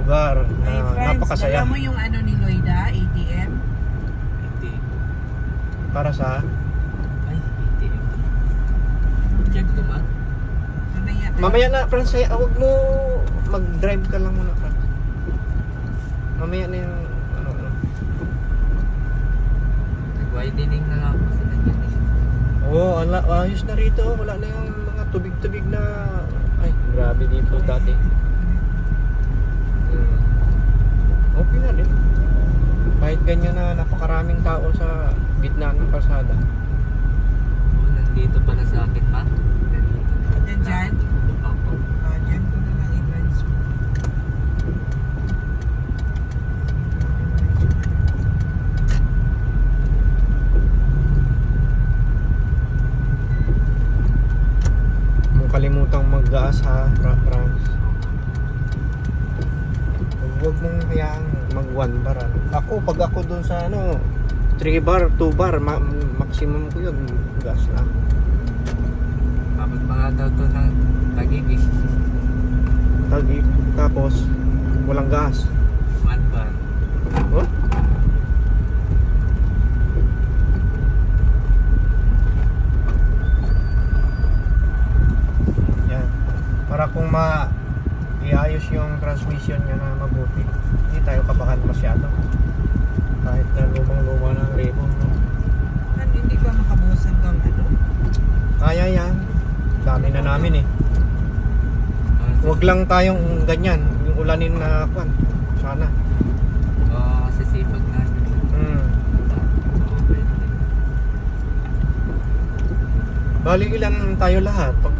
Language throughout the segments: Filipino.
lugar na Ay, friends, napakasaya. dala mo yung ano ni Loida, ATM? Hindi. Para sa Ay, hindi. Check ko ma. Mamaya. mamaya na, Franz, huwag mo mag-drive ka lang muna, Franz. Mamaya na yung ano. Nag-widening na lang ako sa nandiyan eh. Oo, ayos na rito. Wala na yung mga tubig-tubig na... Ay, grabe dito dati. Okay na din. Kahit ganyan na napakaraming tao sa gitna ng kalsada. Oh, nandito pala sa akin ma. Nandyan? Opo. Dyan ko na lang i-transfer. Huwag kalimutang mag-gas ha, Franz. Huwag mong hayaang mag 1 bar. Pag ako dun sa 3 bar, 2 bar, maximum ko yun, gas lang. Abot pa nga daw to ng Taguig eh. Tapos, walang gas. 1 bar. Oh? Yan. Para kung iayos yung transmission niya na mabuti, hindi tayo kabahan masyado. Kahit na lumang-luma ng ribbon. No? Hindi ba makabusan kang ano? Kaya yan. Dami na namin eh. Huwag lang tayong ganyan. Yung ulanin na kwan. Sana. Oo, kasi sipag na. Okay. Bali ilan tayo lahat. Pag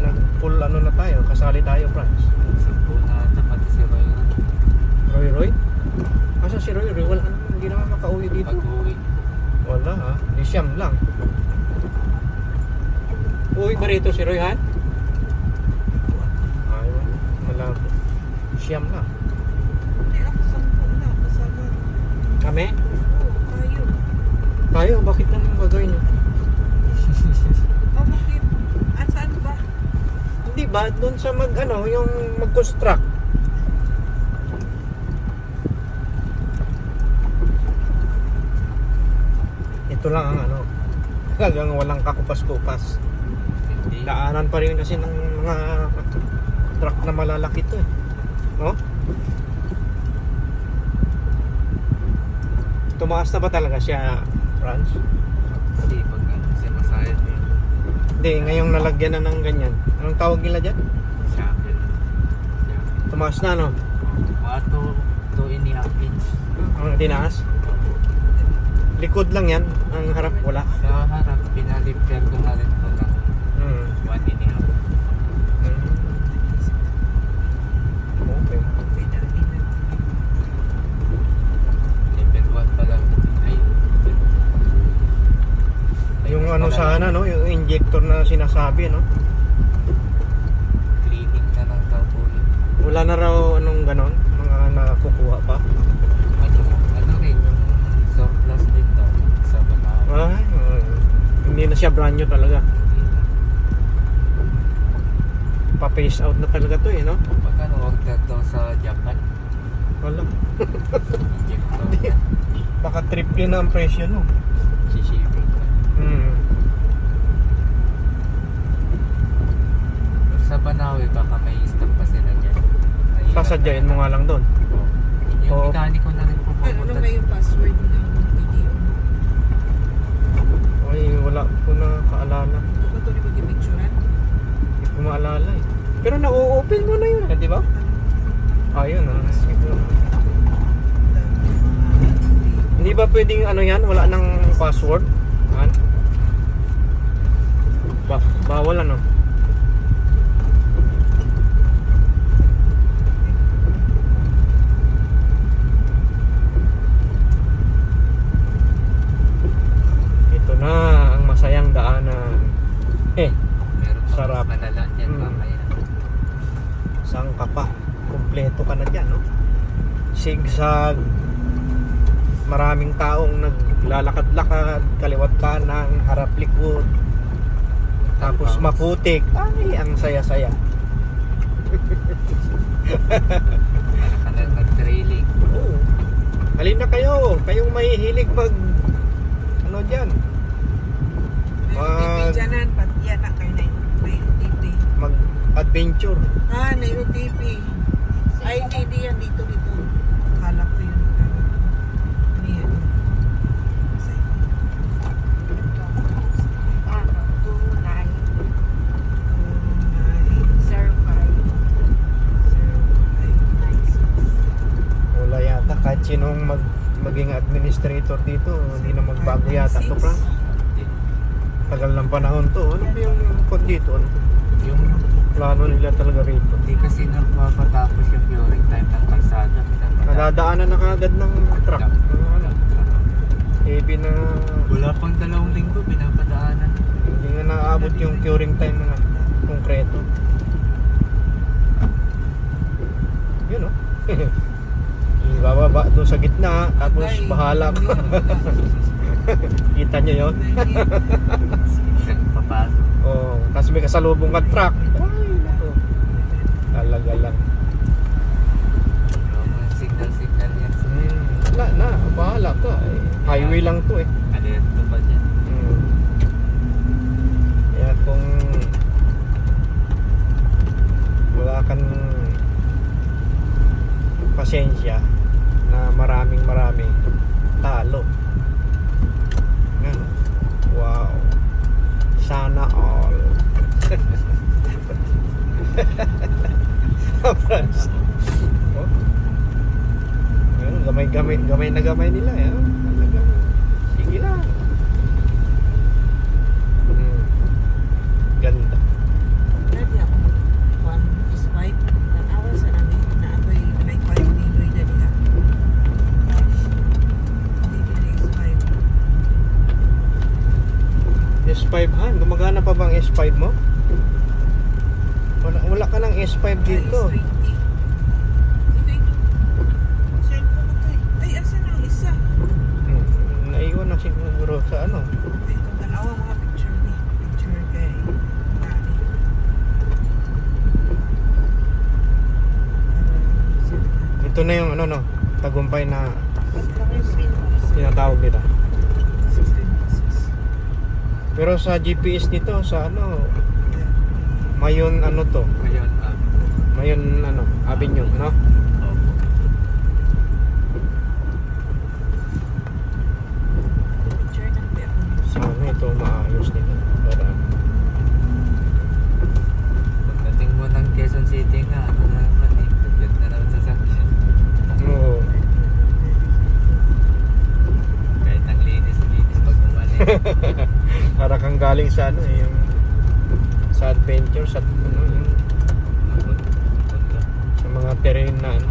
nag-full na tayo, kasali tayo, Franz. Sampo na ata pati si Roy. Roy? Asa si Roy? Wala naman. Hindi naman makauwi dito. Pag-uwi. Wala ha. Di siyam lang. Uwi ba rito si Roy, ha? Ayun. Malabo. Siyam lang. Hindi, ako 10 na. Kasama. Kami? Oo, tayo. Tayo? Bakit naman gagawin nyo? Oh, bakit? At saan ba? Hindi ba? Doon sa yung mag-construct. Ito lang ang talagang walang kakupas-kupas. Hindi. Daanan pa rin kasi ng mga truck na malalaki to eh. No? Tumaas na ba talaga siya, Franz? Kasi pag sinasayad mo yun. Hindi, ngayong nalagyan na ng ganyan. Anong tawag nila dyan? Shackle. Tumaas na, no? Mga 2.5 inch. Ang tinaas. Likod lang yan. Ang harap, wala. Sa harap, pinalipper ko na rin po ng 1.5. Okay. Level 1 pa lang. Ay, Yung sana, no? Yung injector na sinasabi, no? cleaning na lang daw po yun. Wala na raw ganon. Mga nakukuha pa. Ano rin, yung surplus din daw sa Banahaw. Ay, hindi na siya brand new talaga. Pa-phase out na talaga to eh, no? Pagka order daw sa Japan, Wala. injector Hindi. na, Baka triple na ang presyo, no? shipping na. Sa Banahaw, baka may stock pa sila dyan. Nahirap Sasadyain mo na. nga lang doon. Yung Oo. mekaniko na rin po Ano pupunta. ba yung password ng video? Ay, wala ko na kaalala. Ano ba ito rin mag-picturean? Hindi ko maalala eh. Pero na-open mo na yun, di ba? Ayun, Hindi ba pwedeng yan? Wala nang password? Bawal ano? Ito na ang masayang daanan. Meron pa Sarap. mas malala dyan mamaya. Saan ka pa? Kompleto ka na dyan, no? Zigzag. Maraming taong naglalakad-lakad, kaliwat kanan, harap likod. Tapos maputik. Ay, ang saya-saya. Para ka na Halina kayo. Kayong may hilig mag ano dyan, May OTP dyanan, pati yan na kayo na may OTP. mag adventure. Ah, may OTP. Ay, hindi yan dito. Akala ko yun. Ano yan? Kasi, 290596. Wala yata kahit sinong maging administrator dito, hindi na magbago yata to, Frank. Tagal ng panahon to. Ano ba yung kod dito? Ano? Yung Plano nila talaga rito. hindi kasi napapatapos yung curing time ng kalsada. Nadadaanan na kagad ng truck. Ano, heavy na Wala pang 2 linggo, pinapadaanan. hindi nga naabot yung curing time ng ano, konkreto. Yun o. Ibababa doon sa gitna, tapos bahala ka. Kita nyo yun? Papasok. Oh, tapos may kasalubong ka truck. Ay, nako. Talaga lang. Yung mga signal yan. Wala na, bahala ka. Eh, highway lang to eh. Alerto pa dyan. Kaya kung wala kang pasensya na maraming talo. Yan. Wow. Sana all. Friends. Oh. Yan, gamay na gamay nila. Yan. Talagang, sige lang. Ganda. Dati ako one is 5. Nag-awa sa namin na ako'y may 5 niloy na niya. Hindi na is 5. S5 han, gumagana pa bang S5 mo? Wala ka ng S5 dito. Is 20. Ito. Cellphone ko to eh. Ay, asan ang isa? Naiwan na siguro sa ano. Ito, dalawa mga picture ni. Picture kay Nani. Ito na yung ano no, tagumpay na tinatawag nila. 16 pesos. Pero sa GPS nito, sa ano, Mayon ano to? Ngayon, Mayon ano, Avenue, no? opo. Picture ng pero. Sana ito maayos nito. Para Pagdating mo ng Quezon City nga, ano na naman eh. Dagdag na naman sa sakyan. Oo. Kahit ang linis pag umalik. Para kang galing sa ano eh, yung sa adventure, sa ano, yung sa mga terrain na ano.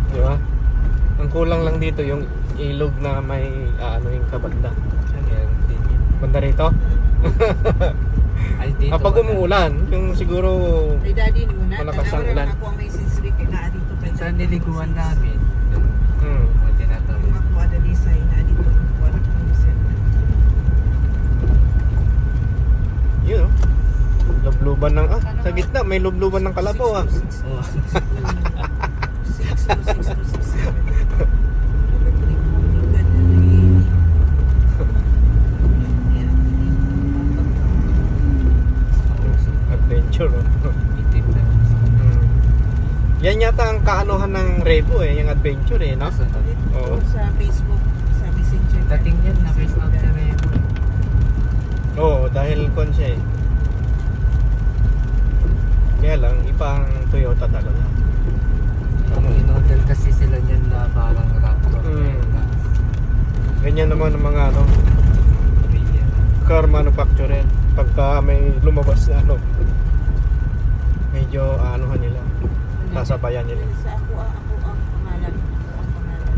Di ba? Ang kulang lang dito yung ilog na may ano yung kabanda. Banda rito? Ay, dito. Kapag umuulan, yung siguro May daddy ni Una. Malakas ang ulan. Ako ang may sinsri kay na dito kay. Saan niliguan namin? hmm, Mga tinatawag. Mga kuha na lisay na dito. Kuha na kong lisay. yun oh. Lubluban ng sa gitna may lubluban ng kalabaw ah. Oo. 6, Adventure oh. Itim na. Yan yata ang kaanuhan ng Revo eh, yung adventure eh, no? Oo. Sa Facebook, sa Messenger. Dating yan, na-face out sa Remo. Oo, dahil kon siya eh. Kaya lang, iba ang Toyota talaga. In-hotel kasi sila niyan na parang Raptor. Ganyan naman ang mga ano, Korea. car manufacturer. Pagka may lumabas na ano, medyo anuhan nila, sasabayan nila. Sa ako ang pangalan. Ang pangalan.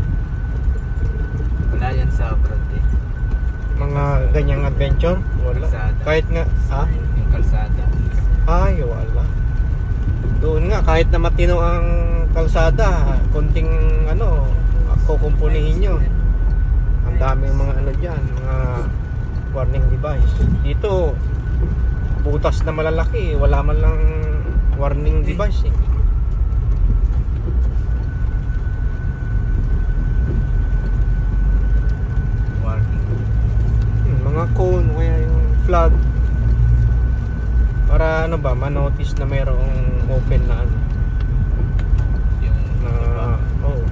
Wala yan sa abroad eh. Mga ganyang adventure, wala. Kalsada. Kahit nga, ha? Yung kalsada. Ay, wala. Doon nga, kahit na matino ang kalsada, konting ano, kukumpunihin nyo. Ang daming mga ano dyan, mga warning device. Dito, butas na malalaki, wala man lang warning device eh. mga cone o kaya yung flag para ano ba, ma-notice na mayroong open na ano Yung na iba, oh,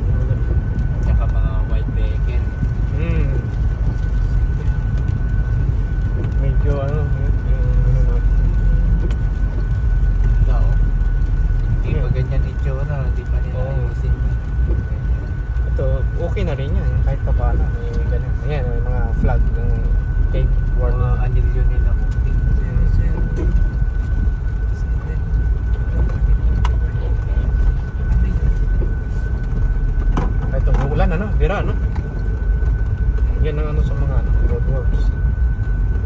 tsaka mga white vehicle. mm. Medyo ano yung ano na Diba, oh? Hindi pa ganyan itsura, hindi pa nila Oo. ayusin yun. Ganyan. ito, okay na rin yan kahit pa paano may ganun. Ayan, may mga flag ng take Mga warning. anilyo nila kung Ito, ulan ano, bira ano. Yan ang ano sa mga ano, roadworks.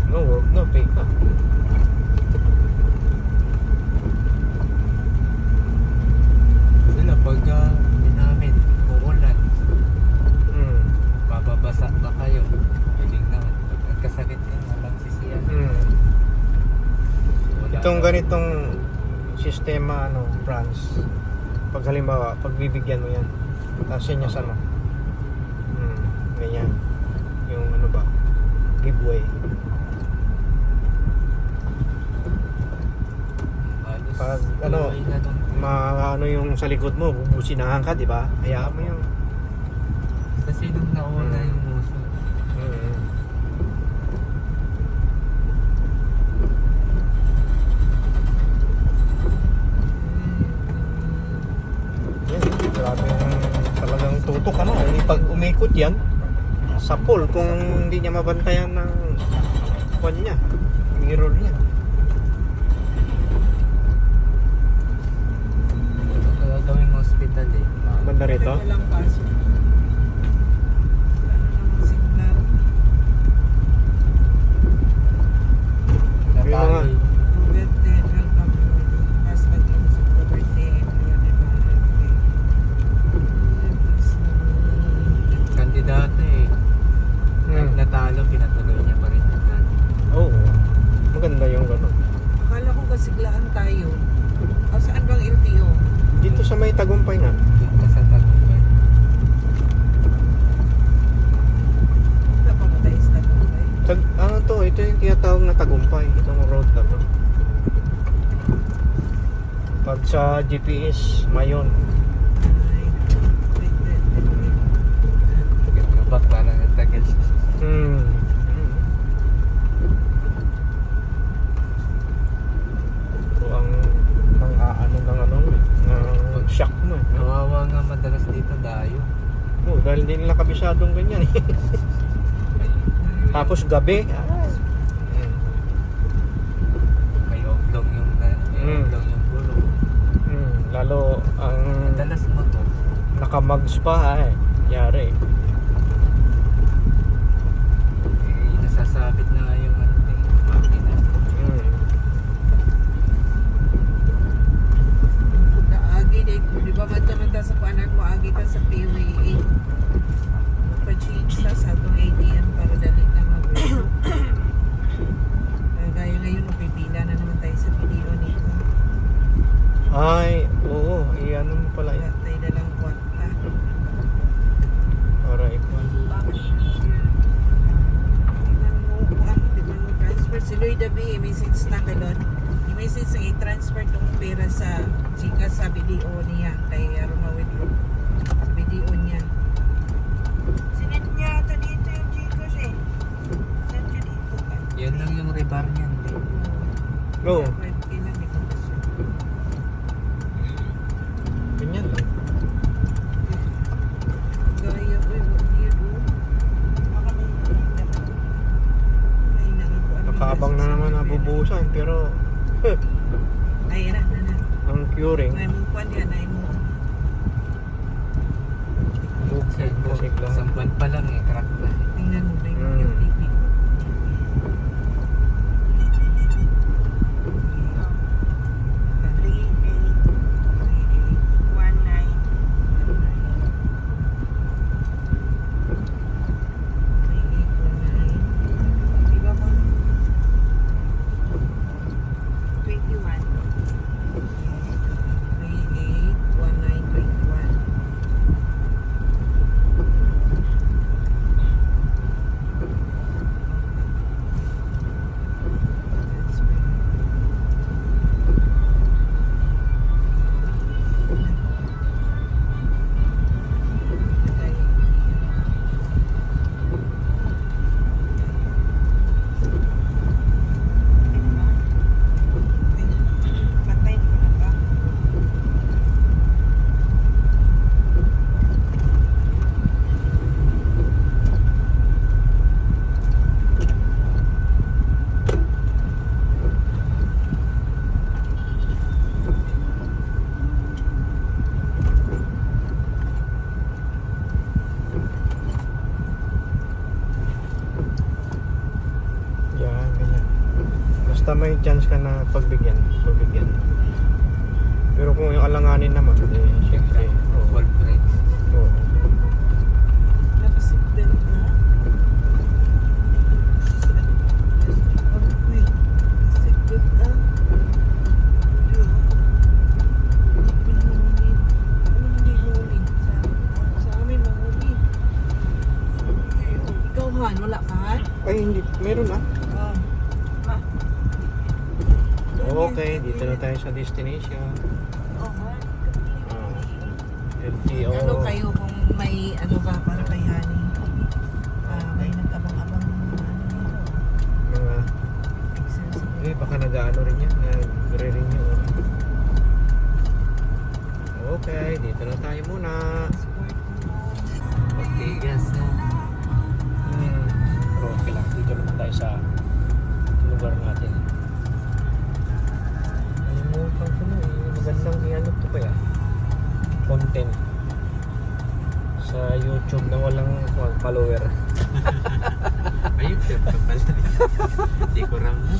No work, no pay ka. sila pag namin uulan, Mm. bababasa pa kayo. Piling naman. Pag nagkasakit ka, walang sisiyan. Mm. Wala Itong na- ganitong sistema ano, branch. Pag halimbawa, pagbibigyan mo yan. Tapos yan yung ano. Ganyan. Yung ano ba? Giveaway. Halos Pag, ano, buhay na nung- Ano yung sa likod mo, bubusinahan ka, di ba? Hayaan mo yung Kasi nung nauna yung uso. mm. Yan, grabe yung talagang tutok ano. Pag umikot yan, sa pole kung hindi niya mabantayan ng kwan niya, mirror niya. Ito gawing hospital eh. Banda rito. Walang paso. Ano namang signal? Natalo yung Birthday, welcome to Pascal Games of the birthday. kandidato eh. Kahit Hmm. natalo, pinatuloy niya pa rin yung dati. Oo. Maganda yung gano'n. Akala ko kasiglaan tayo. O saan bang LTO? Dito sa may tagumpay nga. Yung ka sa Tagumpay. Wala pa ba tayo sa Tagumpay? Ano to, ito yung tinatawag na tagumpay. Itong road na to. Pag sa GPS, mayon. Ay, wait. Yung kabak parang ang tagal. Hmm. Ito ang ano ng ano ng shock mo. Kawawa nga madalas dito dayo. Oh, dahil hindi nila kabisadong ganyan eh. Tapos gabi. May oblong yung oblong yung gulong. Lalo ang Madalas mo to. nakamags pa eh. Yari. Eh, nasasabit na nga yung ano eh, makina. Agi dito, di ba mata sa panan mo, agi ka sa PWA. Pa-change sa atong ATM para dali na mag-withdraw. Gaya ngayon, pipila na naman tayo sa video nito. Ay, oo. Ano mo pala Wala yan. tayo na lang kwarta. Para ikaw. Tingnan mo transfer. Si Lloyd Dabi, message na ka doon. I-message na i-transfer tong pera sa chika sa BDO niya kay Roma Withdraw. Sa BDO niya. Sinend niya ata dito yung chicos eh. Send niya dito ka. Yan lang yung rebar niyan. Eh. Oo. Kailan may kondisyon. Ganyan lang. Gaya ko yung what do you do? Baka may Nakaabang na naman nabubusan pero ay, na. ang curing May mong kwan yan, ay mo. Isang buwan pa lang eh, crack na. Tingnan mo, may Mm. yung TV. Basta may chance ka na pagbigyan. Pero kung yung alanganin naman, syempre. Full price. Oo. Nakaseatbelt na. Uy, seatbelt na. Sa amin mahuli. Ikaw Han, wala ka Han? Ay, hindi. Meron ah. Oh. Ah. Okay, dito na tayo sa destination. Oh, Han. LTO. Ano kayo kung may ano ba para kay Hani? May nagkabang-abang ano dito. Mga, baka nag-ano rin yan. Nagre-renew. Okay, dito na tayo muna. Okay, gas na. Pero okay lang, dito naman tayo sa lugar natin. Ayun ko na magandang ano to kaya content sa YouTube na walang follower. Ayun, tip ka pala. Hindi ko ram na.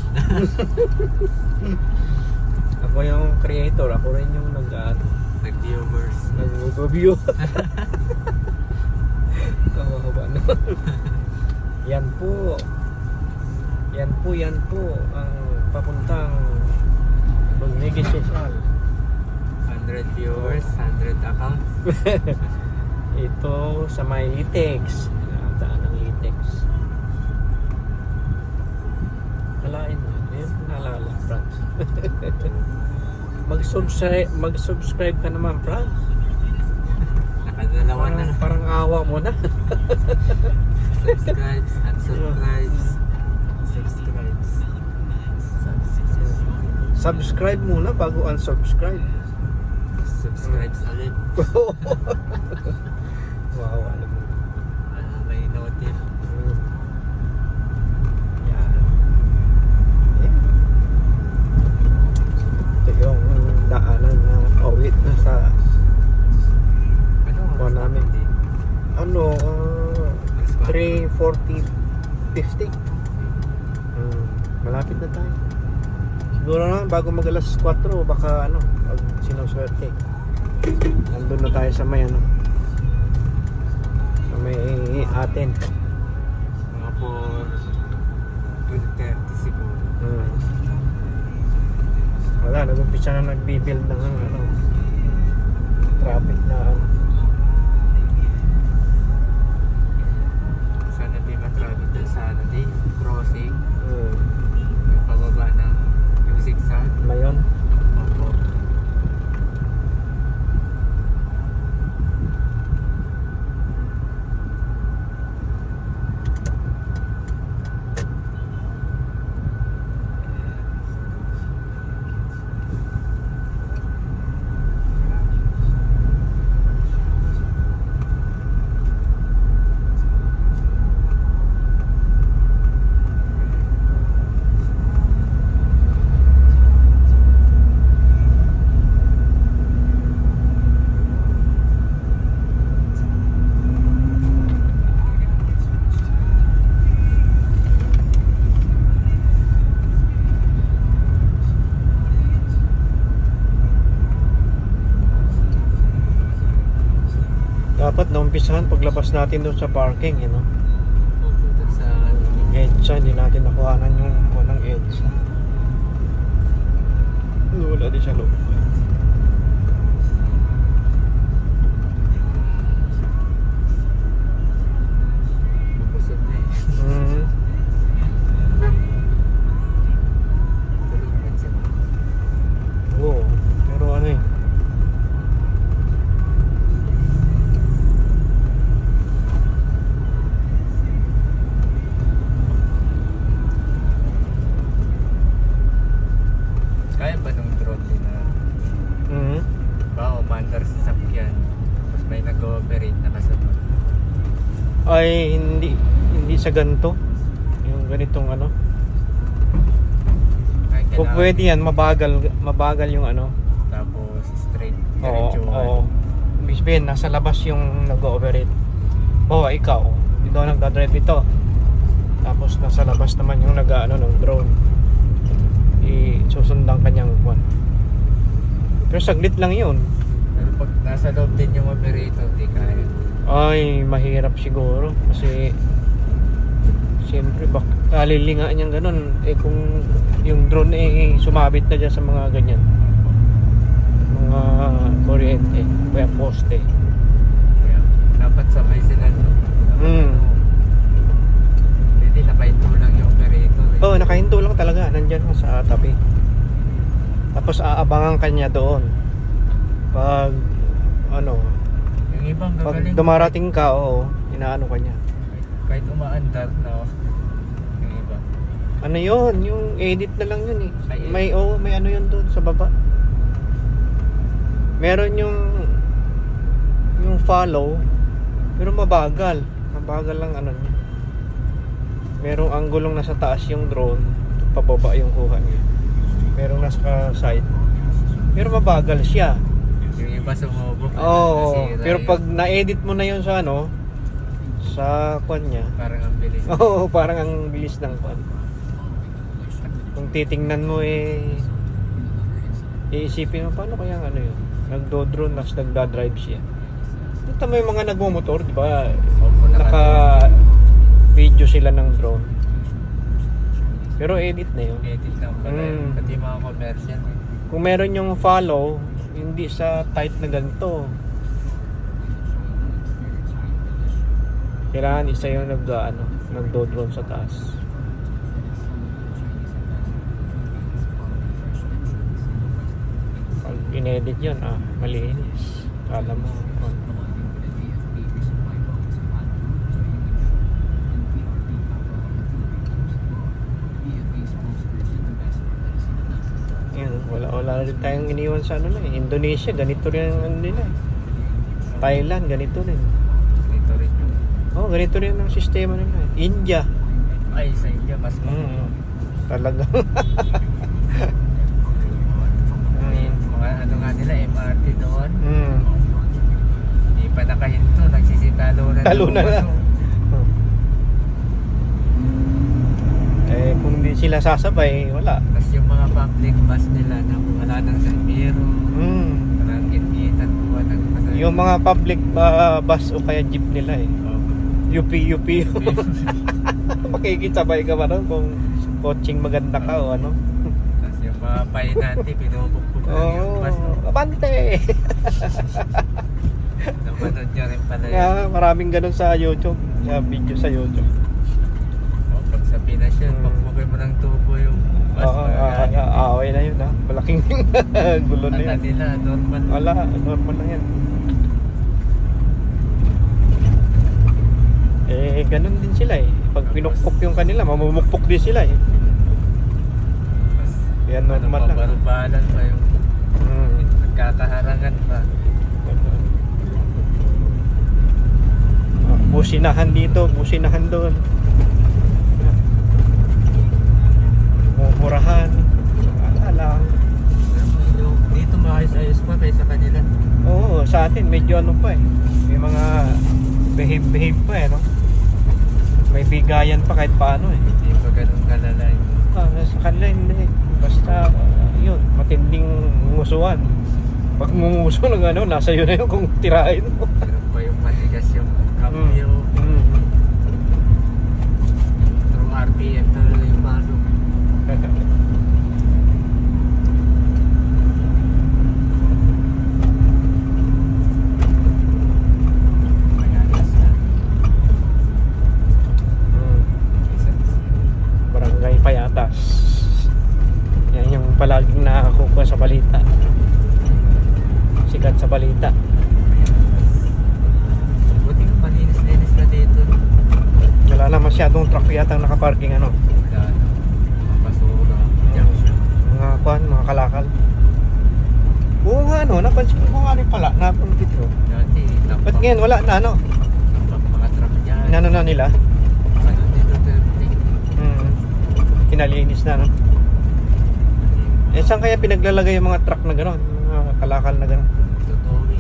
Ako yung creator, ako rin yung Nag-viewers. nag-review. Kawawa naman. Yan po ang papuntang Rodriguez Social. 100 viewers, 100 account. Ito sa may Litex. Daan ng Litex. Kalain mo. Ayun, naalala, Franz. Mag-subscribe ka naman, Franz. Nakadalawa na. Parang awa mo na. Subscribes, unsubscribes. Subscribes. Subscribe muna bago unsubscribe. Subscribes ulit. Wow, alam mo. May notif. Yan. Ito yung daanan na pauwi na sa Ano? Kuha namin. Hindi. ano, Alas 3:40, 50. Malapit na tayo. Siguro na bago mag alas 4 baka ano, pag sinuswerte. Nandun na tayo sa may ano. Sa may atin. Mga for 12:30 siguro. Wala, nag-umpisa na nagbi-build ng ano, traffic na ano. Sana di matraffic doon sa ano din, crossing. Yung pababa ng yung zigzag. Mayon. Opo. Dapat naumpisahan paglabas natin doon sa parking, you know. Opo, doon sa EDSA, hindi natin nakuhanan yung walang EDSA. Wala din sa loob. mabusog na eh. Tuloy naman siya. Oo, pero ano eh. Kaya ba nung drone din na ba umandar sa sakyan tapos may nag-ooperate na kasunod? Ay, hindi sa ganito. Yung ganitong ano. Ay, Kung kailangan- pwede yan, mabagal yung ano. Tapos straight Oo, diretsuhan. oo. Ibig sabihin, nasa labas yung nag-ooperate. Oo, ikaw. Ikaw nagdadrive ito. Tapos nasa labas naman yung nag-ano ng drone. Pero saglit lang yun. Pero pag nasa loob din yung operator, di kaya. Ay, mahirap siguro. Kasi, siyempre, kalilingaan niyang ganun. Eh, kung yung drone eh, sumabit na dyan sa mga ganyan. Mga kuryente, kaya poste. Kaya, dapat sabay sila. Hindi, nakahinto lang yung operator. Eh. Oo, nakahinto lang talaga. Nandyan lang sa tabi. Tapos aabangan kanya doon. Pag, ano, Yung ibang pag gagaling. dumarating ka, oo, inaano kanya. Kahit umaandar na. Yung iba. Ano yun? Yung edit na lang yun eh. Ay, edit. May ano yun doon sa baba. Meron yung follow, pero mabagal. Mabagal lang ano niya. Merong anggulong nasa taas yung drone, pababa yung kuha niya. Merong nasa side. Pero mabagal siya. Yung iba sumubok. Oo, nasira pero yun. pag na-edit mo na yun sa ano, sa kwan niya, Parang ang bilis. oo, parang ang bilis ng kwan. Kung titingnan mo iisipin mo, paano kaya ano yun? Nagdo-drone, tapos nagda-drive siya. Ito mo yung mga nagmumotor, di ba? Opo, Naka-video sila ng drone. Pero edit na yun. edit lang pala yun. Pati mga commercial. Kung meron yung follow, hindi sa tight na ganito. Kailangan isa yung nagdo-drone sa taas. Pag inedit yun, malinis. Kala mo, yun, wala rin tayong iniwan sa ano na eh. Indonesia, ganito rin ang ano nila eh. Thailand, ganito rin. Ito rin yung... Oh, ganito rin ang sistema nila eh. India. Ay, sa India mas Talaga. Mga ano nga nila, MRT doon. Mm. Hindi pa nakahinto, nagsisitalo na. Talo na na. Eh, kung hindi sila sasabay, wala. Tapos yung mga public bus nila na wala nang Sandero, walang kitkitan po ng pasahero. Yung mga public bus o kaya jeep nila eh. UP. Makikisabay ka ba nun kung coaching maganda ka o ano? Tapos yung mga pahinante, pinupukpuk lang yung bus. Abante! Napanood nyo rin pala yun. Kaya maraming ganun sa YouTube, sa video sa YouTube. Pag sa Pinas yun, pagpukay mo ng tubo yung bus. Oo, away na yun ha. Malaking gulo na Akala yan. nila, normal. Wala, normal lang yan. Eh, ganun din sila eh. Pag pinukpok yung kanila, mamumukpok din sila eh. Kaya normal lang. Barubalan pa yung nagkakaharangan pa. Businahan dito, businahan doon. Mumurahan. Wala lang. Dito maayos-ayos pa kaysa kanila. Oo, sa atin medyo ano pa eh. May mga behave pa eh, no? May bigayan pa kahit paano eh. Hindi pa ganun kalala yun. Sa kanila hindi. Basta, yun, matinding ngusuan. Pag nguso ng ano, nasa yun na yun kung tirahin mo. Pero pa yung matigas yung cambio. Through RPM talaga yung pasok. Mayanas na. Barangay Payatas. Yan yung palaging nakakuha sa balita. Sikat sa balita. Buti nga malinis-linis na dito. Wala na masyadong truck yata ang nakaparking ano. Wala na. Mga basura. Junction. Mga kuhan, mga kalakal. Oo nga ano, napansin ko nga rin pala, napansin ko. Dati, Ba't tampak ngayon wala na ano? mga truck dyan. Inano na nila? Ano dito, 30. Kinalinis na no? Eh saan kaya pinaglalagay yung mga truck na gano'n? Mga kalakal na gano'n? Tutuwi.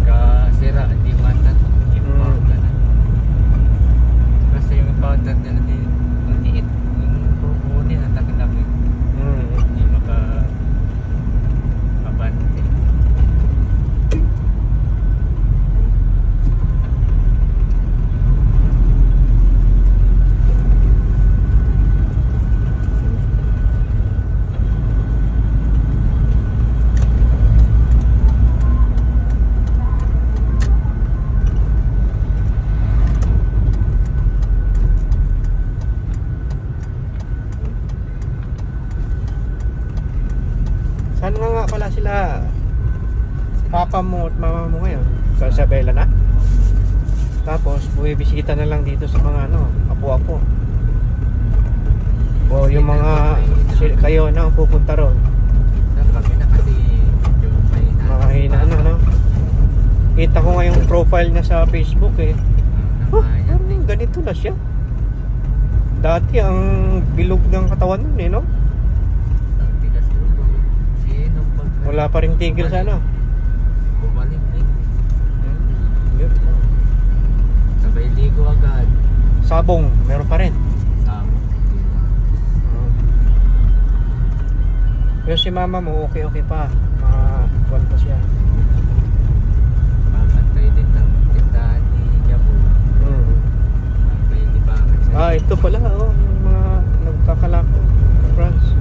Kasira, hindi matan. Impound na na. Kasi yung powder nila di maliit. Yung kukunin ang laki-laki. Hindi Ano nga pala sila, papa mo at mama mo ngayon? Sa Isabela na? Tapos, bumibisita na lang dito sa mga ano, apo-apo. O yung mga, kayo na ang pupunta ron. Kami na kasi medyo may Mahina na, no? Kita ko nga yung profile niya sa Facebook eh. Oh, parang ganito na siya. Dati ang bilog ng katawan nun eh, no? Wala pa rin tigil sa ano. Bumalik eh. Yun. Sabay ligo agad. Sabong, meron pa rin. Pero si mama mo, okay pa. Makakuan pa siya. Mamantay din ng tindahan ni Jabu. May libangan sa Ito pala, oh, yung mga nagkakalako. France.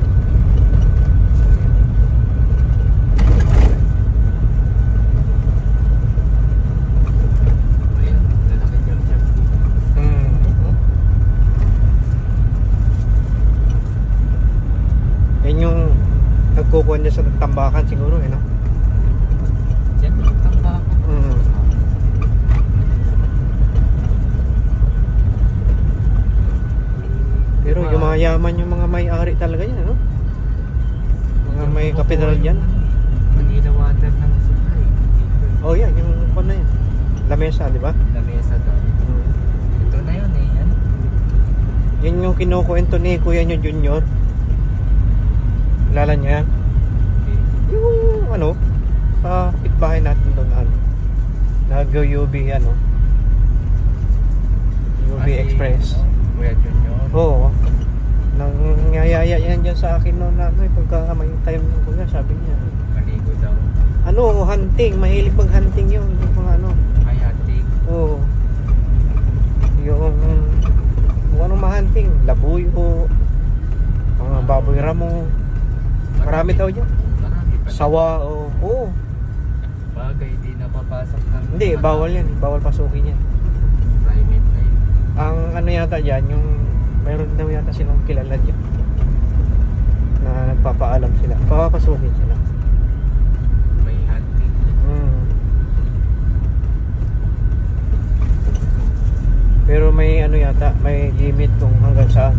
Ayun, lalaki dyan siya. Yan yung nagkukuha niya sa tambakan siguro, eh, no? Diyan, tamba ako. Pero yung mga yaman, yung mga may-ari talaga yan, no? Mga may katedral yan. Manila water ng supply. Oh, yan, yung kwan na yan. Lamesa, di ba? Lamesa daw. Ito na yun eh. Yan. Yan yung kinukuwento ni Kuya nyo Junior. Kilala niya yan? Okay. Yung ano, sa pitbahay natin doon, ano, nag-UB, ano, UB Kasi, Express. Kuya Junior. Oo. Nangyayaya yan dyan sa akin noon na, ano, pagka may time ng kuya, sabi niya, Maligo daw. ano, hunting, mahilig mag-hunting yun, yung mga ano, Ay, ating. oo. Yung, kung anong ma-hunting, labuyo, mga baboy ramo, marami daw dyan. Marami pa. Sawa, oo. Bagay, di napapasok ng... Hindi, bawal yan. Bawal pasukin yan. Private na yun. Ang ano yata dyan, yung mayroon daw yata silang kilala dyan na nagpapaalam sila. Papapasukin sila. May hunting. Pero may ano yata, may limit kung hanggang saan.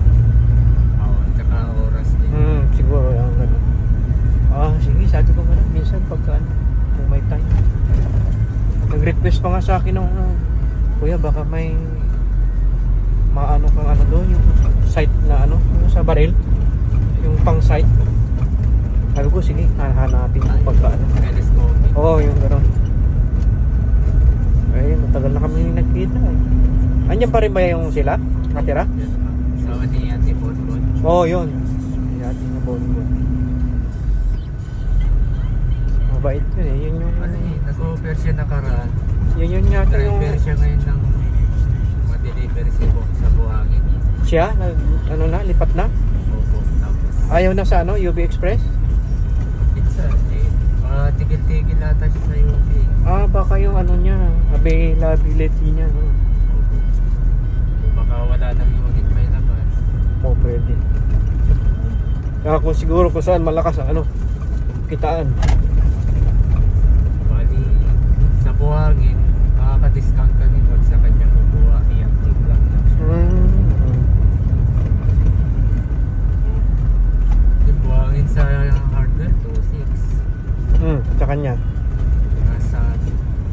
Oo, tsaka oras din. Siguro yung gano'n. Sige, sabi ko nga minsan pagka ano, kung may time. Nag-request pa nga sa akin nung kuya, baka may maano kang ano doon, yung site na ano, yung sa baril, yung pang site. Sabi ko, sige, hanapin yung pagka ano. Telescopic. Oo, yung gano'n. Matagal na kami nagkita eh. Andiyan pa rin ba yung sila? Nakatira? Sawa ni Ate Bonbon. Oo, yun. Yan, yung bonbon. Mabait yun eh. Yun yung... Ano eh, nag-offer siya nakaraan. Yun yata yung... Driver siya ngayon ng ma-delivery sa buhangin. Siya? Ano na? Lipat na? Opo, tapos. Ayaw na sa ano? UB Express? Pizza eh. Tigil-tigil ata siya sa UP. Baka yung ano niya. Availability niya. No? Opo. Baka wala nang unit may labas. Pwede. Kaya kung siguro kung saan malakas ang ano, kitaan. Bali, sa buhangin, makaka-discount ka ni Lord sa kanyang kukuha. I-active lang na. Yung buhangin sa hardware, 2.6. Sa kanya. Nasa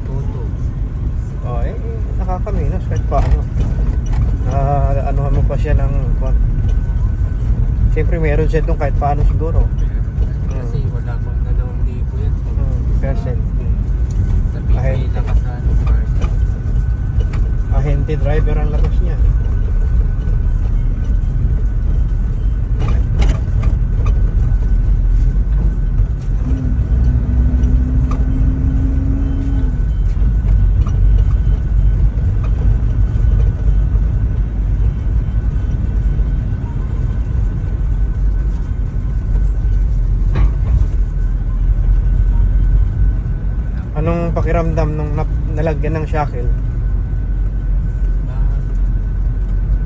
2.2. Nakakaminos kahit paano. Anuhan mo pa siya ng siyempre meron siya doon kahit paano siguro. Kasi wala pang 2,000 yan. Percent. Sa PPA lang sa party. Ahente driver ang labas niya. Anong pakiramdam nung nalagyan ng shackle?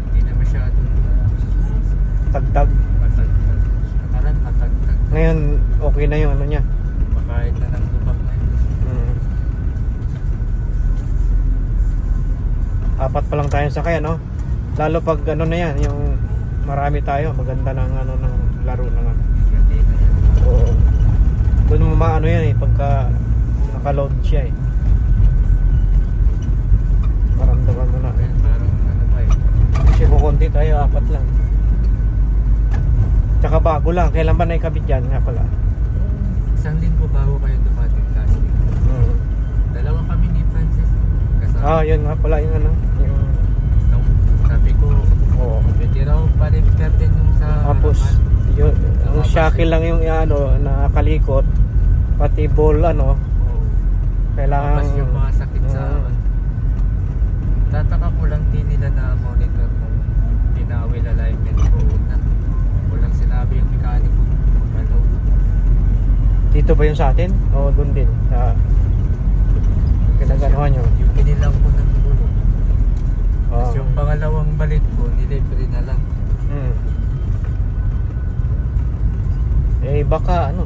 Hindi na masyadong Tagtag. matagtag. Parang matagtag. Ngayon, okay na yung ano niya. Makain na ng lubak na yun. Mm. Apat pa lang tayo sakay, ano? Lalo pag ano na yan, yung marami tayo, maganda ng ano ng laro naman. Gati na yan. Oo. Doon mo maano yan eh, pagka naka-load siya eh. Maramdaman mo na. Kaya parang ano pa eh. Kasi kukunti tayo, apat lang. Tsaka bago lang, kailan ba naikabit yan nga pala? Isang linggo bago kayo dumating casting. Mm. Dalawa kami ni Francis. Kasama. Yun nga pala yung ano. Yung, Nung sabi ko, oo. pwede raw pa-repair din yung sa Tapos, harapan. yun, ang shackle lang yung ano, nakalikot. Pati ball ano, Oo. kailangan... Tapos yung mga sakit sa Mm. awan. Tataka ko lang din nila na monitor kung pinawil alignment ko na. Walang sinabi yung mekaniko. Ano? Dito ba yung sa atin? O doon din? Sa pinaganohan nyo? Yung pinilang ko ng gulo. Tapos Oo. yung pangalawang balik ko, nilibre na lang. Mm. Eh baka ano,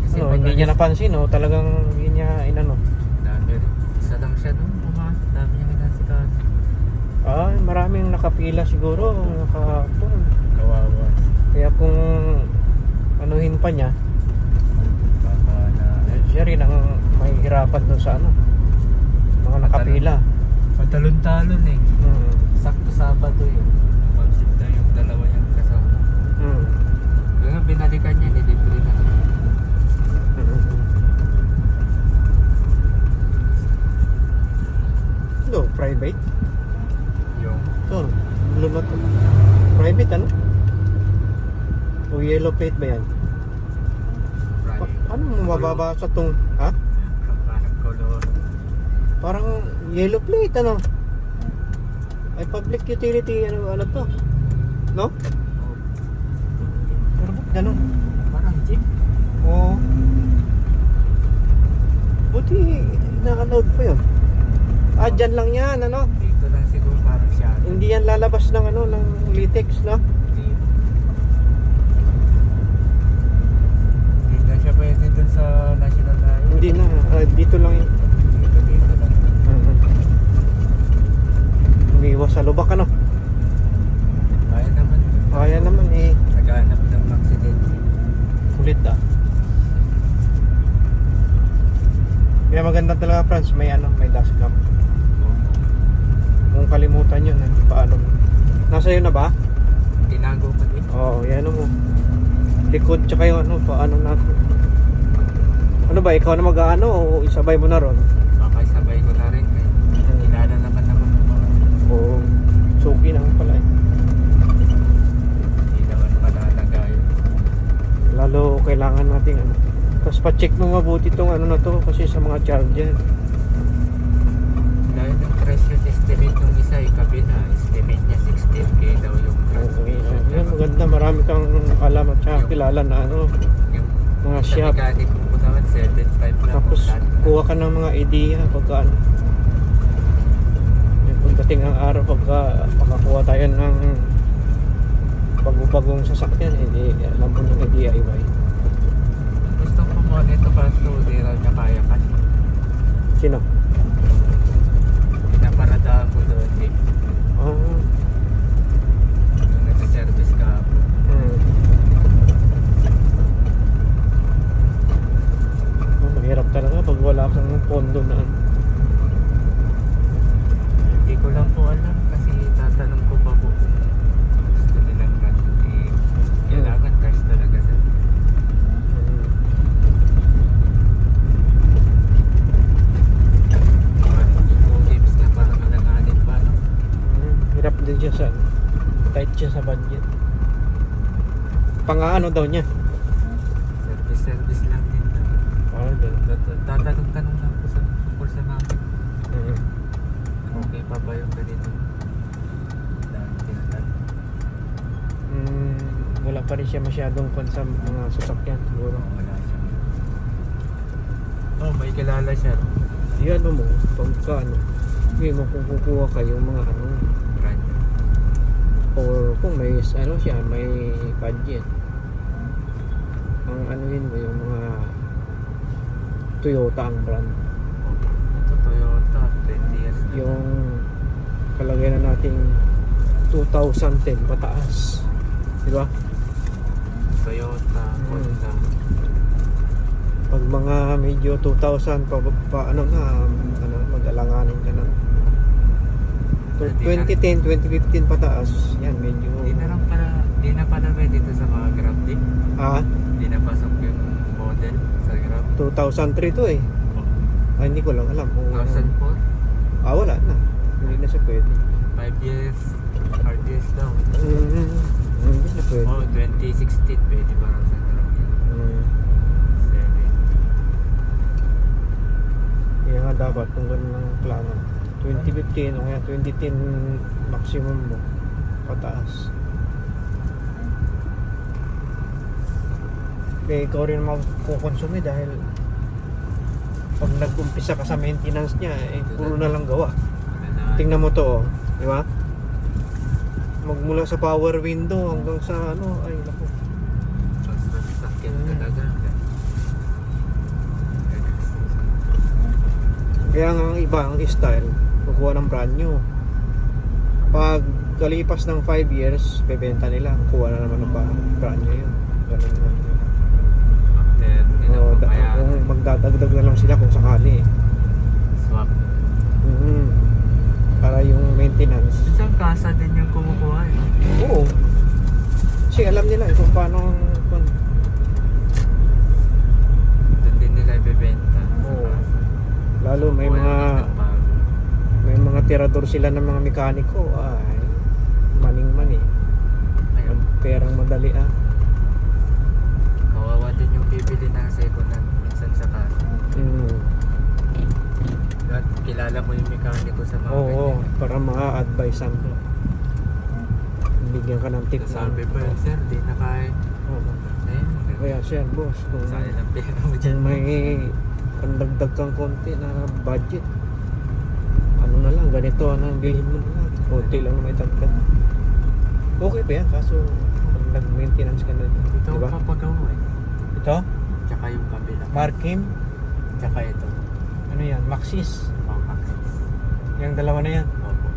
Kasi ano hindi niya napansin o talagang hindi niya inano. Dami rin. Isa lang siya nung pumasok. Dami niya inasikaso. Maraming nakapila siguro nakapon. Kawawa. Kaya kung anuhin pa niya, Baka na... siya rin ang mahihirapan doon sa ano, mga nakapila. Patalon-talon eh. Mm. Sakto Sabado yun. Mabsit na yung dalawa niyang kasama. Mm. Kaya binalikan niya, nilibre na lang. No, private? Yung Ito, blue na to. Private ano? O yellow plate ba yan? private. Ano mo mababasa tong, ha? Parang color. Parang yellow plate ano? Ay public utility ano to? No? Oh, Pero ba't ganun? parang jeep. Oo. Buti naka-load pa yun. Dyan lang yan ano? Dito lang siguro parang siya. Hindi yan lalabas ng ano, ng latex no? Hindi na siya pwede dun sa National Highway. Hindi na, dito lang yun. Dito lang. Umiiwas sa lubak ano? Kaya naman. Kaya naman eh. Naghanap ng accident. Kulit ah. Kaya maganda talaga Franz, may ano, may dashcam. Kung kalimutan yun, paano? Nasa iyo na ba? Tinago pa din. Oo, yan mo. Likod tsaka yung ano, paano na. Ano ba, ikaw na mag-ano o isabay mo na ron? Baka sabay ko na rin. Kilala naman ako ng mga Oo, suki naman pala eh. hindi naman malalaga yun. Lalo kailangan natin ano. Tapos pa-check mo mabuti tong ano na to kasi sa mga charger. Dahil yung presyo estimate yung isa ay kabila. Estimate niya 16K daw yung transmission. Yan, maganda, marami kang alam at saka kilala na ano, Yung mga sa shop. mechanic ko naman 7.5 lang. Tapos lahat. kuha ka ng mga idea pagka ano. Yung pagdating ang araw pagka makakuha tayo ng bago-bagong sasakyan, hindi alam mo ng DIY. Gusto ko mo nito kaso di raw niya kaya kasi Sino? pinaparadaan ko doon eh. Ah, Yung nagsiservice ka ako. Mahirap talaga pag wala kang pondo na ano. Hindi ko lang po alam kasi tatanong ko pa po kung gusto nilang ganun. Eh, kailangan cash talaga sa games ka parang alanganin pa. No? Hirap din siya sa tight siya sa budget. Pang-ano daw niya? Service lang din. Tatanong-tanong lang po sa tungkol sa mga okay pa ba yung ganito? Dahil tinatanong. Wala pa rin siya masyadong kwan sa mga sasakyan siguro. Wala siya. Oh, may kilala siya. Yan mo, pagka ano, hindi mo kung kukuha kayo mga ano, Brand new. or kung may ano siya, may budget. ang anuhin mo yung mga Toyota ang brand. Ito Toyota, 20 years na. Yung kalagay na nating 2010 pataas. Di ba? Toyota, Honda. Pag mga medyo 2000 ano na, ano, mag-alanganin ka na. 2010, 2015 pataas. Yan, medyo... Di na pala pwede dito sa mga Grab din. Ah, Di na pasok yung model sa Grab. 2003 to eh. Ay, hindi ko lang alam kung... 2004, wala na. Hindi na siya pwede. 5 years, hard years daw. Hindi na pwede. 2016 pwede pa raw sa Grab. Mm. 7. Kaya nga dapat kung ganun ang plano. 2015 o kaya 2010 maximum mo. Pataas. Kaya ikaw rin magkukonsumi dahil pag nag-umpisa ka sa maintenance niya, puro na lang gawa. Tingnan mo to, oh. Di ba? Magmula sa power window hanggang sa ano, ay naku. Basta sakyan talaga. Kaya nga ang iba, ang style, kukuha ng brand new. Pag kalipas ng 5 years, bebenta nila, kukuha na naman ng brand new yun. Ganun naman yun. After nila O, papayagan. kung magdadagdag na lang sila kung sakali. Swap. Para yung maintenance. Isang kasa din yung kumukuha eh. Oo. Kasi alam nila kung paano Doon din nila ibebenta. Oo. Lalo may Kuha mga lang ng bago. may mga tirador sila ng mga mekaniko, ay maning-mani. Ayun. Perang madali ah. Kawawa din yung bibili ng second hand minsan sa kasa. At kilala mo yung mekaniko sa mga Oo, ganyan. para ma-advise ang bigyan ka ng tip So, sabi pa yun, sir, di na kaya. Oo. Ayun, Kaya sir, boss, kung sayang ang pera mo dyan. may pandagdag kang konti na budget, ano na lang, ganito ang bilhin mo na lang, konti lang na may tagtag. Okay pa yan, kaso pag nag-maintenance ka na, Ito diba? ang papagawa eh. Ito, Tsaka yung kabila. Markim, Tsaka ito. ano yan, Maxis, Oh, Maxis. yung dalawa na yan. Opo.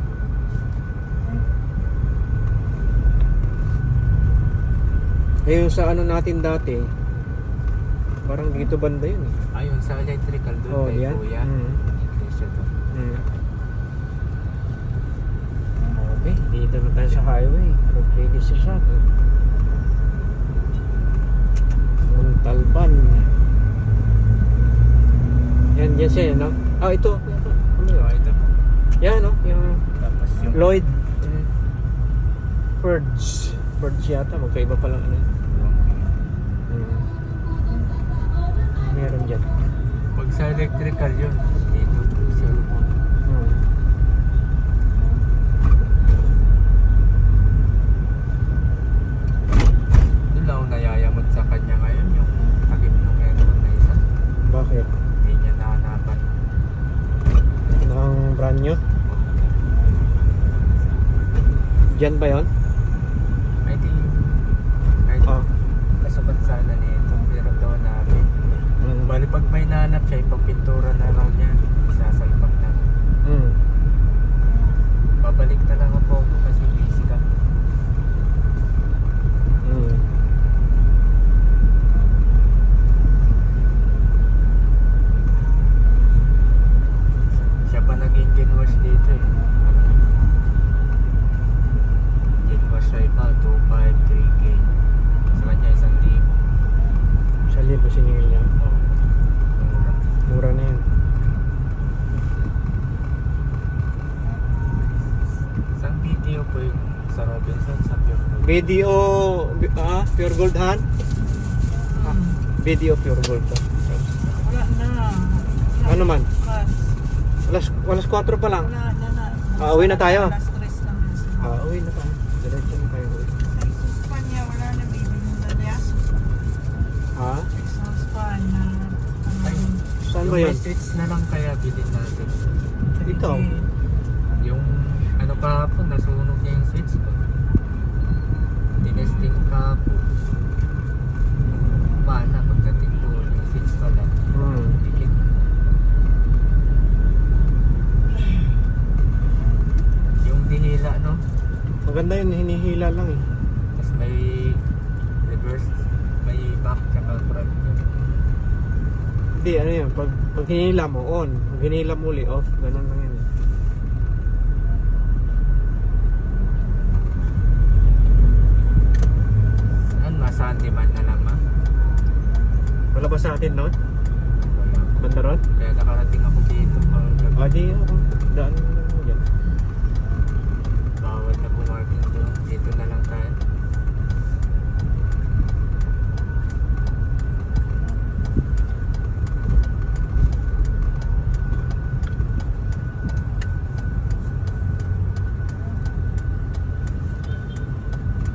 Eh yung sa ano natin dati, parang dito banda yun eh. Ayun, sa electrical doon Oh, kay yan. Kuya. Mm. English ito. Okay, dito na tayo sa highway. Completely sa shop. Montalban. Yan siya, no? Ah, ito. Ano So, yun? ito po. Yan, no? Yung Tapos yung... Lloyd. Purge. Purge yata. Magkaiba pa lang ano yun. Meron dyan. Pag sa electrical yun, dito, cellphone. Doon lang ako nayayamot sa kanya ngayon, yung takip ng aircon na isa. Bakit? Hindi niya nahanapan. Ng brand new? Dyan ba yun? I think, kahit Ah. kasabat sana nito, pero daw namin. Mm. Bali pag may nahanap siya, ipapintura na lang niya. Sasalpak na. Mm. Babalik na lang ako kasi busy ka. Mm. Siya pa nag-engine wash dito eh. Engine wash siya iba, 2.5, 3K. Sa kanya 1,000. Sa libo siningil niya. Oh, mura. Mura na yun. Isang video po yung sa Robinson sa Pure Gold. BDO, Pure Gold Han? BDO Pure Gold to. Wala na. Ano man? Kas. Alas 4 pa lang. Wala na. Uwi na tayo. Alas 3 lang na sila. Uwi na tayo. Diretso na tayo. Exhaust fan niya, wala na bibinta niya. Ha? Exhaust fan na Ay, Saan yung ba yun? may switch na lang kaya bilhin natin. Ito. Yung ano kahapon, nasunog niya yung switch ko. Tinesting kahapon. kabila lang eh. Tapos may reverse, may back tsaka front. Hindi, ano yan, pag hinila mo, on. Pag hinila mo uli, off. Ganun lang yan. Ano, nasa demand na lang ma? Wala ba sa atin noon? Wala. Banda ron? Kaya nakarating ako dito pag Di ako. Daan mo lang yan. bawal na bumarking doon. Dito na lang tayo.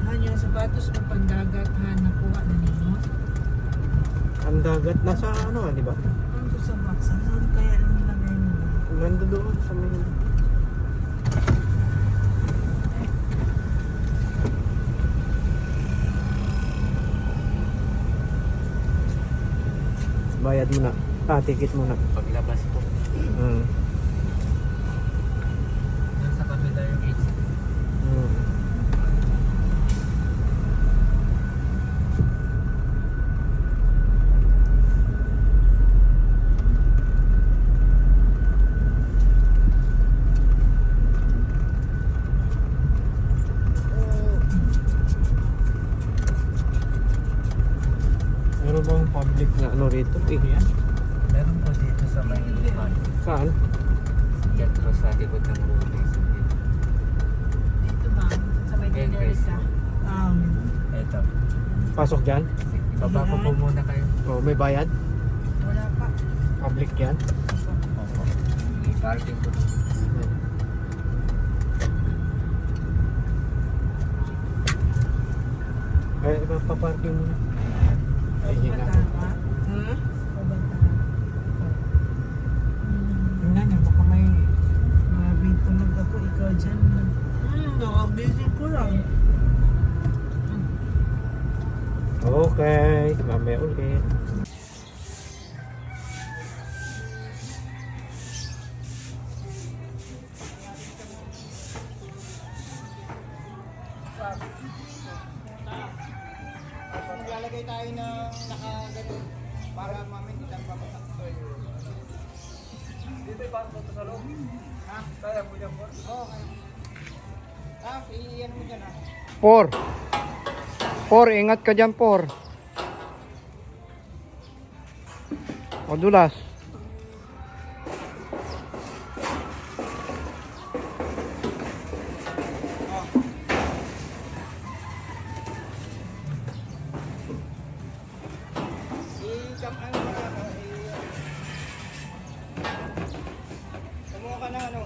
Han, yung sapatos mo pandagat, Han, nakuha na ninyo. Ang dagat, nasa ano di ba? Ano sa box? Saan kaya ang nilagay mo? Nando doon sa may... Bayad mo na. Ticket mo na. Paglabas ko. Hmm. Yan sa kabila yung exit. Hmm. Meron bang public na ano rito? Yan. Meron po dito sa may lupan. Saan? Diyan po sa likod ng road. Dito ba? Sa may Yan, generika. Eto. Pasok dyan? Baba ko po muna kayo. Oh, may bayad? Wala pa. Public yan? Opo. I-parking ko. Ay, paparking mo na. Ay, yun na. Hmm? Tingnan niyo, baka may tunog ako, ikaw dyan. Nakabisi ko lang. Okay, mamaya ulit. Maglalagay tayo ng nakaganon para mamaya hindi tayo papatak. Dito yung pasok sa loob. Ha? Kaya mo dyan po? Oo, kaya. Iyan mo dyan ha. Por, ingat ka dyan, Por. O, dulas. Ano mo na, kumuha ka ng ano,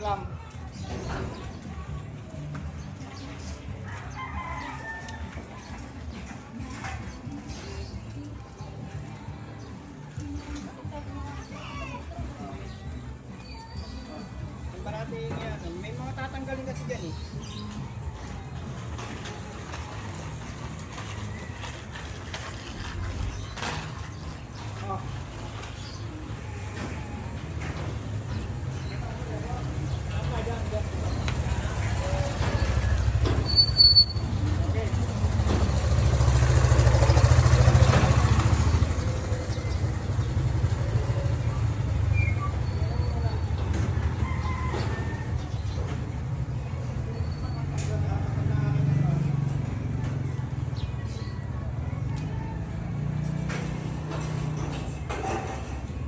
lam. Yung parating yan, may mga tatanggalin kasi dyan eh. Oh.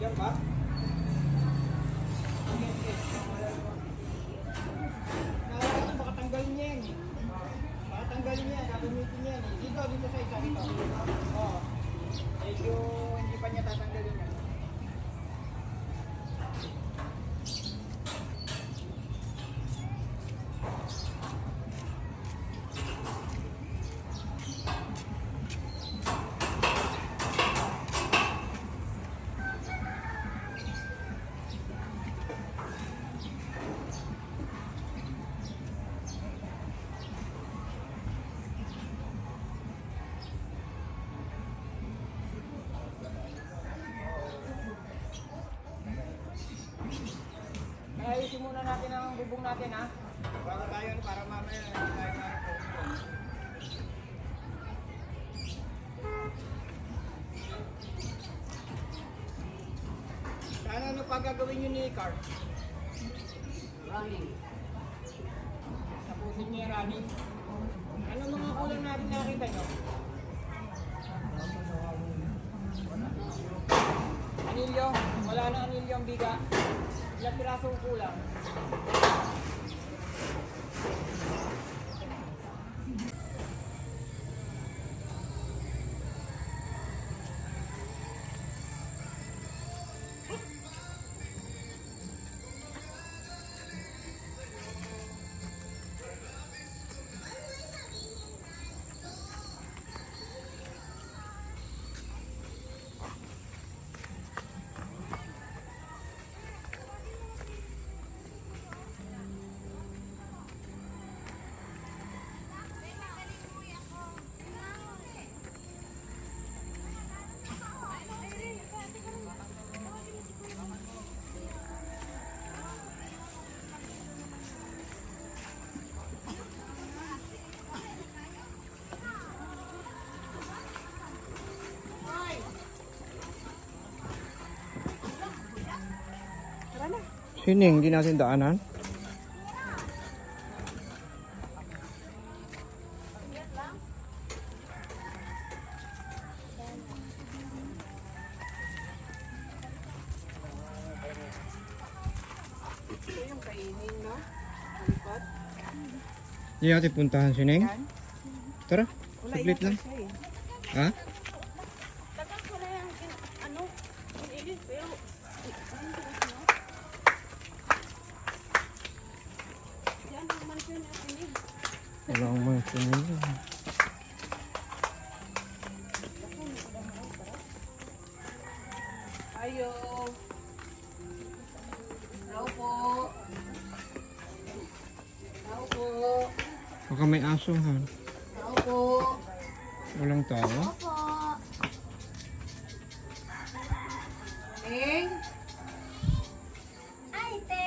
Yan ba? Nakakita, baka tanggalin niya yan eh. Baka tanggalin niya, gagamitin niya yan eh. Dito sa isa, dito. Oo. Medyo hindi pa niya tatanggalin yan. Ayusin muna natin ang bubong natin ha. Bago tayo tayo para mamaya hindi tayo marito. Sana ano pa gagawin nyo ni Carl? Running. Tapusin niya yung running. Ano mga kulang natin nakita nyo? Anilyo? Wala na anilyo ang biga. Ilang pirasong kulang? Sining, hindi natin daanan. Ito yung kainin, no? Lipat. Hindi natin puntahan Sining. Yan. Tara, Wala saglit yan lang. siya eh. Ha? Tagal ko na yung ano, inilit, pero yan naman siya na pinig. Wala akong mga Sining. Ayo. Tao po. Tao po. Baka may aso ha. Tao po. Walang tao. Eng. Ay, te!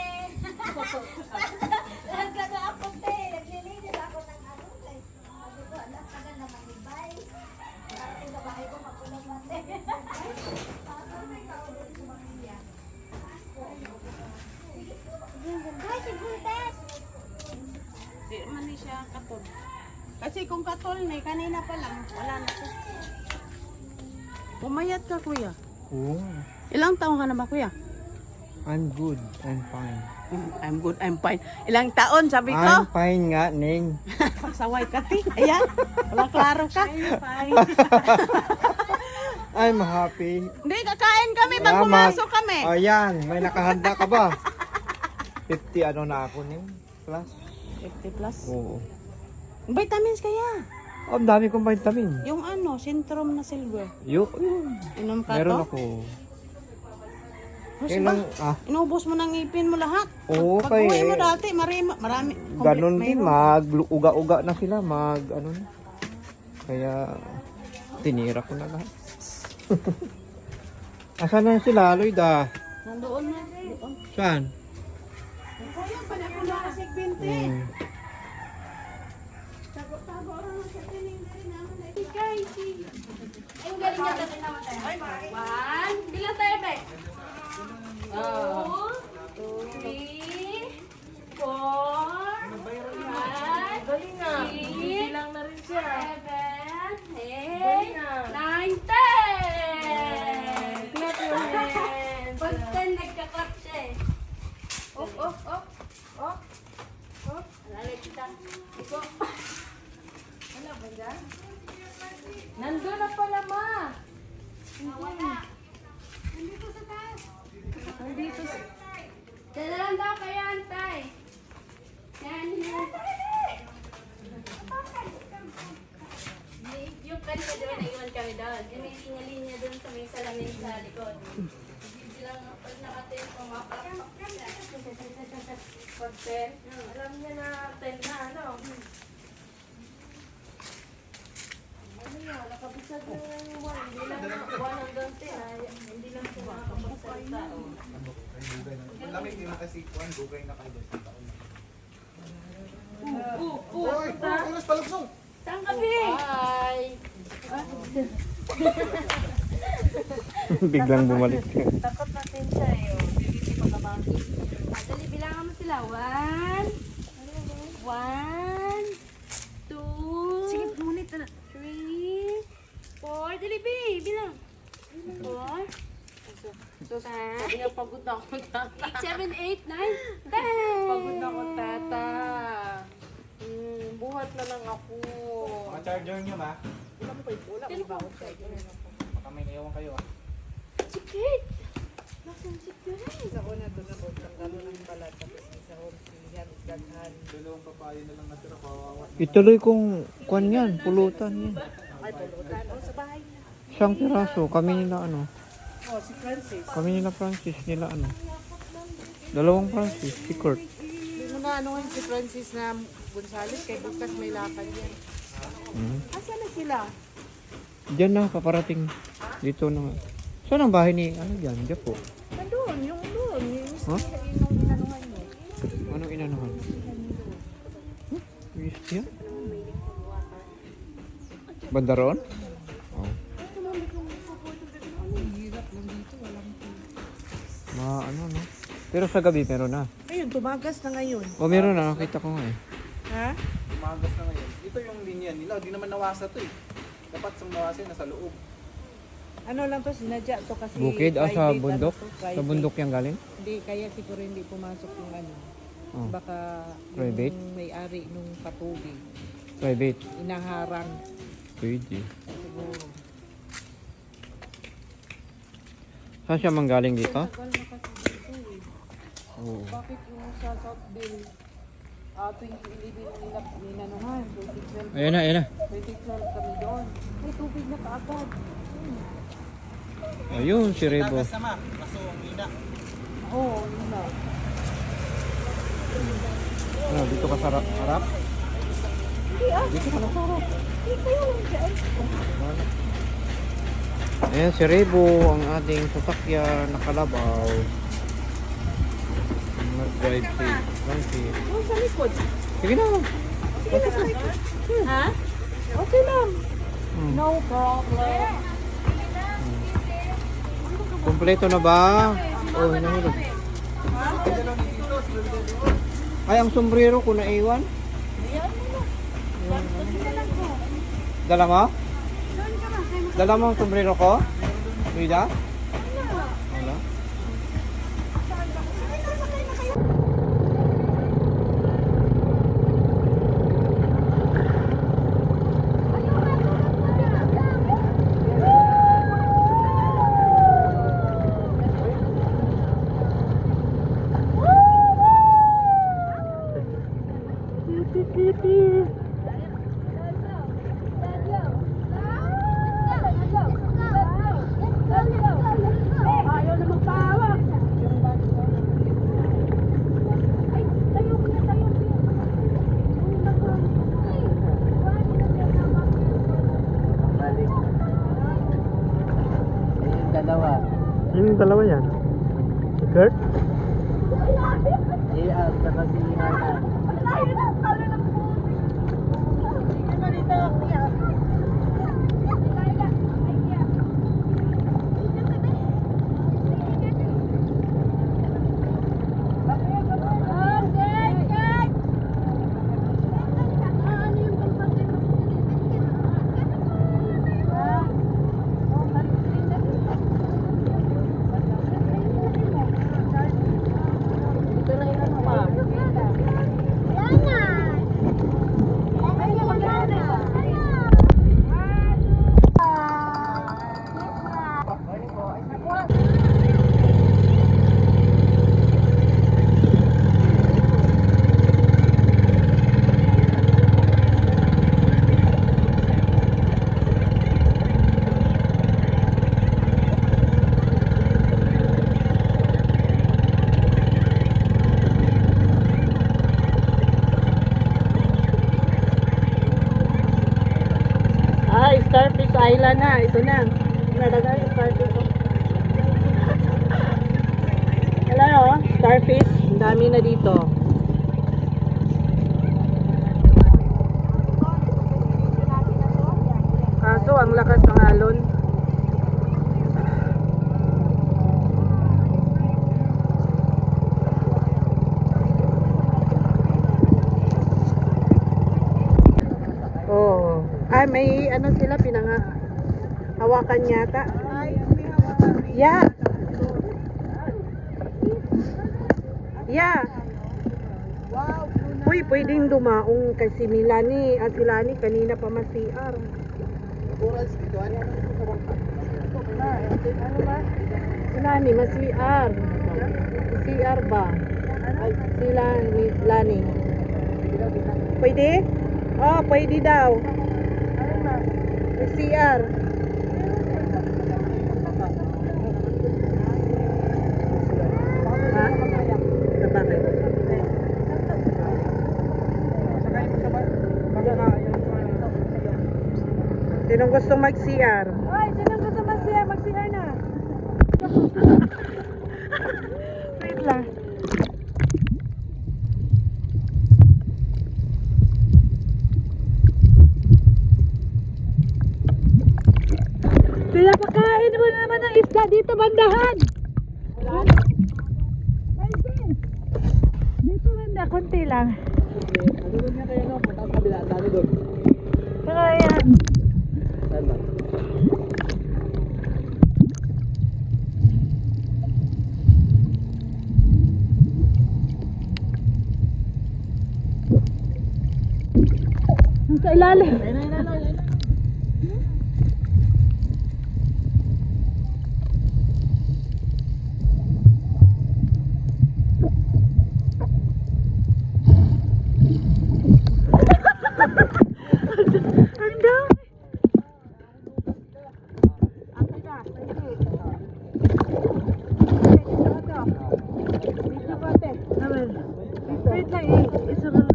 Nagkano ako, te. Naglilinis ako ng ano, te. Sabi ko, alam, tagal na manibay. Para yung babae ko, mapulang mate. Ako, may kaulit sa pamilya. Ay, si Gultes! Di man ni siya katol. Kasi kung katol ni, kanina pa lang, wala na to. Pumayat ka, kuya. Oo. Ilang taon ka na ba, kuya? I'm good. I'm fine. I'm good, I'm fine. Ilang taon, sabi ko? I'm fine nga, Ning. Pagsaway ka, ti. Ayan. Wala klaro ka. I'm happy. Hindi, kakain kami pag Salamat. pumasok kami. Ayan, may nakahanda ka ba? 50 ano na ako, Ning? Plus? 50 plus. Oo. Vitamins kaya. Oh, ang dami kong vitamin. Yung ano, Centrum na silver. Yun. Inom ka Meron to? ako. Kasi ba? Kailang, Inubos mo ng ngipin mo lahat. Oo, Pag kay- uwi mo dati, marami. ganon din, mayroon. mag-uga-uga na sila, ano na. Kaya, tinira ko na lahat. Asan na sila, Lloyda? Nandoon na. Doon. Saan? Kuya, pala ko na kasi 20. Tago-tago lang sa tining na rin naman. Ikay, Ang galing niya dati naman tayo. One. Bilang tayo, be? 2, 3, 4, 5, 6, bilang na rin siya. 7, 8, 9, 10! Clap your hands. Pag 10, nagka-clap siya eh. Op. Alalay kita. Iko. Wala ba dyan? Nandun na pala, ma. Wala. Nandito sa taas. Nandito sa... Dadalan daw kayo, antay. Yan, yan. Yung kanina doon, naiwan kami doon. Yung may linya doon sa may salamin sa likod. Silang pag nakatin, pumapalakpak siya. Pag 10. Alam niya na 10 na, ano? Ano yan? Nakabisag na yung 1. Hindi lang 1 hanggang 10. Hindi lang siya makakapagsalita. Lamig din kasi kuan dugay na kayo sa taon. Oras palugsong. Bye! Biglang bumalik. Takot natin siya eh. Hindi pa naman. Dali, bilangan mo sila. 1, 2, Sige, ngunit na. 3, 4. Dali, B. Bilang. 4, Sabi nga, pagod na ako, tata. 7, 8, 9, 10. Pagod na ako, tata. Buhat na lang ako. Mga charger nyo ba? Wala mo kayo, wala mo ba ako charger? Baka may naiwan kayo ah. Secret. Nasaan secret? Sa una doon ako, ang gano'n ng pala. Tapos sa home, siyan, daghan. Dalawang papayo na lang natira, kawawa. Ituloy kong kwan yan, pulutan yan. Ay, pulutan. O, sa bahay na. Isang piraso, kami nila ano. O, si Francis. Kami nila Francis, nila ano. Dalawang Francis, si Kurt. Hindi mo na ano si Francis na Gonzales, kay bukas may lakad yan. Asan na sila? Diyan na, paparating. Dito na. Saan ang bahay ni, ano dyan, Japo? Nandun, yung doon. Yung Ha? yung inanuhan mo. Anong inanuhan? Yes, yan? Banda roon? Oh. Hirap lang dito, walang Ano, no? Pero sa gabi, meron na. Ayun, tumagas na ngayon. O, meron na, nakita ko nga eh. Ha? Umagas na ngayon. Ito yung linya nila, di naman nawasa to eh. Dapat sa nawasa nasa loob. Ano lang to, sinadya to kasi Bukid, sa private, bundok? ano to, Sa private. bundok yung galing? Hindi, kaya siguro hindi pumasok yung ano. Oh. Baka Private? yung may-ari nung patubig, Private. inaharang Pwede. siguro. Saan siya manggaling dito? Tagal na kasi dito eh. Oo. Bakit yung sa Southville, 2011 nila ninanuhan, 2012, Ayan na, ayan na. 2012 kami doon. May tubig na kaagad. Ayun, si Rebo. Tagas sama, kaso ang ina. Oo, yun na. Ano, dito ka sa harap? Dito ka na sa harap. Ayan, si Rebo, ang ating sasakyan, nakalabaw. Nag-drive si Francis. Oh, sa likod. Sige na. Sige na sa likod. Ha? Okay lang. Hmm. No problem. Kompleto na ba? Oh, nahulog. Ay, ang sombrero ko naiwan. Dala mo? Dala mo ang sombrero ko? Rida? Wala. Ayaw na magpahawak. Ay, tayo ko na, tayo ko na. Yung dalawa yan? Si Kurt? Starfish Island na. Ito na. Nalagay yung Starfish. Hello, Starfish. Ang dami na dito. Kaso ang lakas ng alon. Oh, ay may ano sila hawakan yata. Yeah. Yeah. Uy, pwedeng dumaong kasi Milani, Lani kanina pa mas-CR. Ano ba? Si Lani, mas-CR. CR ba? Si Lani. Pwede? Oh, pwede daw. CR. Ha? Bakit? Sinong gusto mag-CR? Hoy, sino gusto mag-CR? Mag-CR na. Wait lang. Kaya pakain mo naman ng isda dito, bandahan. Dito banda, konti lang. Kaya yan. Sa ilalim. Ang dami. Naman. Wait lang eh. Isa lang.